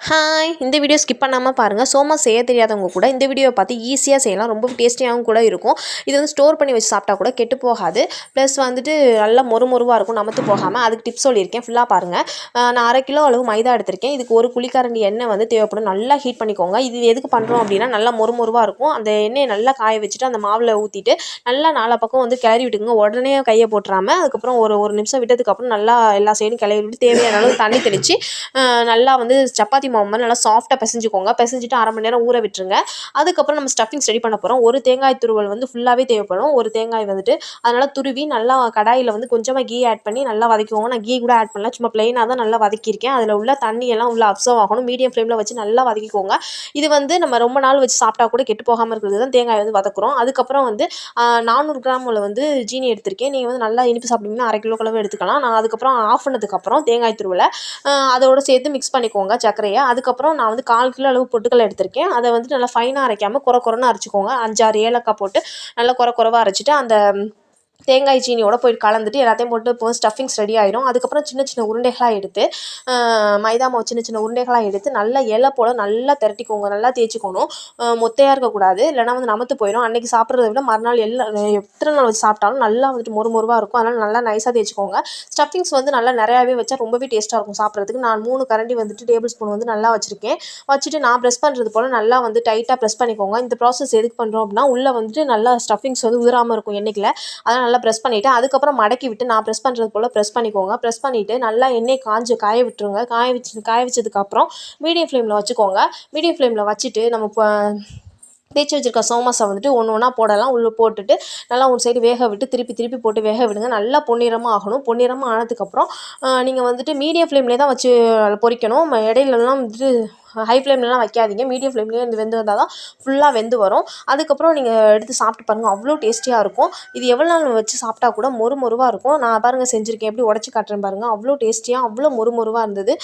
Hi இந்த video skip பண்ணாமல் பாருங்கள். சோமா செய்ய தெரியாதவங்க கூட இந்த வீடியோவை பார்த்து ஈஸியாக செய்யலாம். ரொம்ப டேஸ்டியாகவும் கூட இருக்கும். இது வந்து ஸ்டோர் பண்ணி வச்சு சாப்பிட்டா கூட கெட்டு போகாது. ப்ளஸ் வந்துட்டு நல்லா மொறுமொறுவாக இருக்கும், நமத்து போகாமல். அதுக்கு டிப்ஸ் சொல்லியிருக்கேன், ஃபுல்லாக பாருங்கள். நான் 1/2 கிலோ அளவு மைதா எடுத்திருக்கேன். இதுக்கு 1 குழிக்கரண்டி எண்ணெய் வந்து தேவைப்படும். நல்லா ஹீட் பண்ணிக்கோங்க. இது எதுக்கு பண்ணுறோம் அப்படின்னா நல்லா மொறுமொறுவாக இருக்கும். அந்த எண்ணெயை நல்லா காய வச்சுட்டு அந்த மாவில் ஊற்றிட்டு நல்லா நாலா பக்கம் வந்து கிளறி விட்டுக்குங்க. உடனே கையை போட்டுறாமல் அதுக்கப்புறம் ஒரு ஒரு நிமிஷம் விட்டதுக்கப்புறம் நல்லா எல்லா சைடும் கிளறி விட்டு தேவையான அளவு தண்ணி தெளித்து நல்லா வந்து சப்பாத்தி மாவு மாதிரி நல்லா சாஃப்ட்டாக பிசைஞ்சுக்கோங்க. பிசைஞ்சிட்டு 1/2 மணி நேரம் ஊற விட்டுருங்க. அதுக்கப்புறம் நம்ம ஸ்டஃபிங்ஸ் ரெடி பண்ண போகிறோம். ஒரு தேங்காய் துருவல் வந்து ஃபுல்லாகவே தேவைப்படும். ஒரு தேங்காய் வந்துட்டு அதனால் துருவி நல்லா கடாயில் வந்து கொஞ்சமாக கீ ஆட் பண்ணி நல்லா வதக்கிக்கோங்க. நான் கீ கூட ஆட் பண்ணல, சும்மா ப்ளைனாக தான் நல்லா வதக்கியிருக்கேன். அதில் உள்ள தண்ணியெல்லாம் உள்ள அப்சர்வ் ஆகணும். மீடியம் ஃப்ளேமில் வச்சு நல்லா வதக்கிக்கோங்க. இது வந்து நம்ம ரொம்ப நாள் வச்சு சாப்பிட்டா கூட கெட்டு போகாமல் இருக்கிறது தான் தேங்காய் வந்து வதக்குறோம். அதுக்கப்புறம் வந்து 400 கிராமில் வந்து ஜீனி எடுத்திருக்கேன். நீங்கள் வந்து நல்லா இனிப்பு சாப்பிட்டீங்கன்னா 1/2 கிலோ அளவு எடுத்துக்கலாம். நான் அதுக்கப்புறம் ஆஃப் பண்ணதுக்கப்புறம் தேங்காய் துருவலை அதோடு சேர்த்து மிக்ஸ் பண்ணிக்கோங்க சர்க்கரையை. அதுக்கப்புறம் நான் வந்து 1/4 கிலோ அளவு பொட்டுக்கடலை எடுத்திருக்கேன். அதை வந்துட்டு நல்லா ஃபைனாக அரைக்காமல் குறைன்னு அரைச்சிக்கோங்க. 5, 6 ஏலக்காய் போட்டு நல்லா குறைவா அரைச்சிட்டு அந்த தேங்காய் சீனியோட போய் கலந்துட்டு எல்லாத்தையும் போட்டு இப்போ ஸ்டஃபிங்ஸ் ரெடி ஆயிடும். அதுக்கப்புறம் சின்ன சின்ன உருண்டைகளாக எடுத்து மைதா மாவு சின்ன சின்ன உருண்டைகளாக எடுத்து நல்லா இலை போல் நல்லா திரட்டிக்கோங்க. நல்லா தேய்ச்சிக்கணும். மொத்தையாக இருக்கக்கூடாது, இல்லைனா வந்து நமத்து போயிடும். அன்றைக்கி சாப்பிட்றத விட மறுநாள் எத்தனை நாள் வச்சு சாப்பிட்டாலும் நல்லா வந்துட்டு மொறுமொறுவாக இருக்கும். அதனால் நல்லா நைஸாக தேய்ச்சிக்கோங்க. ஸ்டஃபிங்ஸ் வந்து நல்லா நிறையாவே வச்சா ரொம்பவே டேஸ்ட்டாக இருக்கும் சாப்பிட்றதுக்கு. நான் 3 கரண்டி வந்துட்டு டேபிள் ஸ்பூன் வந்து நல்லா வச்சுருக்கேன். வச்சுட்டு நான் ப்ரெஸ் பண்ணுறது போல் நல்லா வந்து டைட்டாக ப்ரெஸ் பண்ணிக்கோங்க. இந்த ப்ராசஸ் எதுக்கு பண்ணுறோம் அப்படின்னா உள்ளே வந்துட்டு நல்லா ஸ்டஃபிங்ஸ் வந்து உதிராமல் இருக்கும் எண்ணெய்க்குள்ள. அதனால் நல்லா ப்ரெஸ் பண்ணிவிட்டு அதுக்கப்புறம் மடக்கி விட்டு நான் ப்ரெஸ் பண்ணுறது போல் ப்ரெஸ் பண்ணிக்கோங்க. ப்ரெஸ் பண்ணிவிட்டு நல்லா எண்ணெய் காய விட்டுருங்க. காய வச்சதுக்கப்புறம் மீடியம் ஃப்ளேமில் வச்சுக்கோங்க. மீடியம் ஃப்ளேமில் வச்சுட்டு நம்ம தேய்ச்சி வச்சுருக்க சோமாஸை வந்துட்டு ஒன்று ஒன்றா போடலாம். உள்ளே போட்டுட்டு நல்லா ஒரு சைடு வேக விட்டு திருப்பி போட்டு வேக விடுங்க. நல்லா பொன்னிறமாக ஆகணும். பொன்னிறமாக ஆனதுக்கப்புறம் நீங்கள் வந்துட்டு மீடியம் ஃப்ளேம்லேயே தான் வச்சு பொரிக்கணும். இடையிலலாம் வந்துட்டு ஹை ஃப்ளேம்லலாம் வைக்காதீங்க. மீடியம் ஃப்ளேம்லேயே வெந்து வந்தால் தான் ஃபுல்லாக வெந்து வரும். அதுக்கப்புறம் நீங்கள் எடுத்து சாப்பிட்டு பாருங்கள், அவ்வளோ டேஸ்டியாக இருக்கும். இது எவ்வளோ நாள் வச்சு சாப்பிட்டா கூட மொறுமொறுவாக இருக்கும். நான் பாருங்கள் செஞ்சுருக்கேன், எப்படி உடச்சி காட்டுறேன் பாருங்கள். அவ்வளோ டேஸ்டியாக அவ்வளோ மொறுமொறுவாக இருந்தது.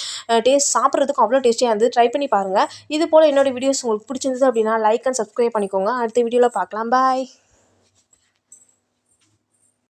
சாப்பிட்றதுக்கும் அவ்வளோ டேஸ்டியாக இருந்தது. ட்ரை பண்ணி பாருங்கள். இது போல் என்னோடய வீடியோஸ் உங்களுக்கு பிடிச்சிருந்தது அப்படின்னா லைக் அண்ட் சப்ஸ்கிரைப் பண்ணிக்கோங்க. அடுத்த வீடியோவில் பார்க்கலாம். பாய்.